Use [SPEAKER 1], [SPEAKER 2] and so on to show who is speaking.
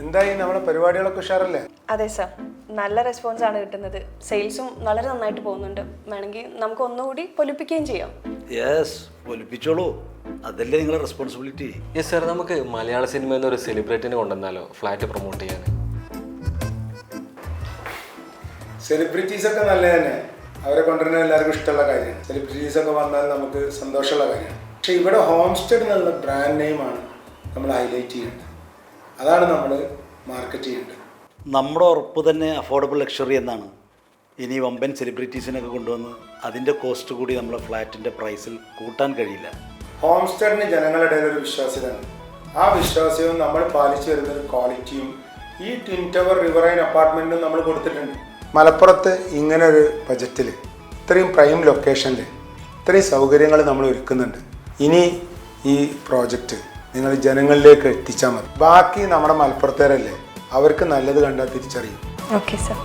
[SPEAKER 1] എന്തായി നമ്മുടെ പരിപാടികളൊക്കെ ഉഷാറല്ലേ?
[SPEAKER 2] അതെ സർ, നല്ല റെസ്പോൺസ് ആണ് കിട്ടുന്നത്. സെയിൽസും വളരെ നന്നായിട്ട് പോകുന്നുണ്ട്. വേണമെങ്കിൽ നമുക്ക് ഒന്നുകൂടി പൊലിപ്പിക്കുകയും ചെയ്യാം.
[SPEAKER 3] യെസ്, പൊലിപ്പിച്ചോളൂ. അതല്ലേ നിങ്ങളുടെ റെസ്പോൺസിബിലിറ്റി.
[SPEAKER 4] യെസ് സാർ, നമുക്ക് മലയാള സിനിമയിൽ നിന്ന് ഒരു സെലിബ്രിറ്റിനെ കൊണ്ടുവന്നാലോ ഫ്ലാറ്റ് പ്രൊമോട്ട് ചെയ്യാൻ?
[SPEAKER 1] സെലിബ്രിറ്റീസ് ഒക്കെ നല്ല തന്നെ, അവരെ കൊണ്ടുവരുന്നത് എല്ലാവർക്കും ഇഷ്ടമുള്ള കാര്യമാണ്. സെലിബ്രിറ്റീസ് ഒക്കെ വന്നാൽ നമുക്ക് സന്തോഷമുള്ള കാര്യമാണ്. പക്ഷെ ഇവിടെ ഹോം സ്റ്റേ എന്നുള്ള ബ്രാൻഡ് നെയിമാണ് നമ്മൾ ഹൈലൈറ്റ് ചെയ്യേണ്ടത്. അതാണ് നമ്മൾ മാർക്കറ്റ് ചെയ്യേണ്ടത്.
[SPEAKER 3] നമ്മുടെ ഉറപ്പ് തന്നെ അഫോർഡബിൾ ലക്ഷറി എന്നാണ്. ഇനി വമ്പൻ സെലിബ്രിറ്റീസിനൊക്കെ കൊണ്ടുവന്ന് അതിൻ്റെ കോസ്റ്റ് കൂടി നമ്മുടെ ഫ്ലാറ്റിൻ്റെ പ്രൈസിൽ കൂട്ടാൻ കഴിയില്ല.
[SPEAKER 1] ഹോം സ്റ്റേഡിന് ജനങ്ങളുടെ ഇടയിൽ ഒരു വിശ്വാസ്യതയാണ്. ആ വിശ്വാസ്യവും നമ്മൾ പാലിച്ചു വരുന്നൊരു ക്വാളിറ്റിയും ഈ ട്വിൻ ടവർ റിവറൈൻ അപ്പാർട്ട്മെൻറ്റും നമ്മൾ കൊടുത്തിട്ടുണ്ട്. മലപ്പുറത്ത് ഇങ്ങനൊരു ബജറ്റിൽ ഇത്രയും പ്രൈം ലൊക്കേഷനിൽ ഇത്രയും സൗകര്യങ്ങൾ നമ്മൾ ഒരുക്കുന്നുണ്ട്. ഇനി ഈ പ്രോജക്റ്റ് നിങ്ങൾ ജനങ്ങളിലേക്ക് എത്തിച്ചാൽ മതി. ബാക്കി നമ്മുടെ മലപ്പുറത്തേരല്ലേ, അവർക്ക് നല്ലത് കണ്ടാൽ തിരിച്ചറിയും.
[SPEAKER 2] Okay sir.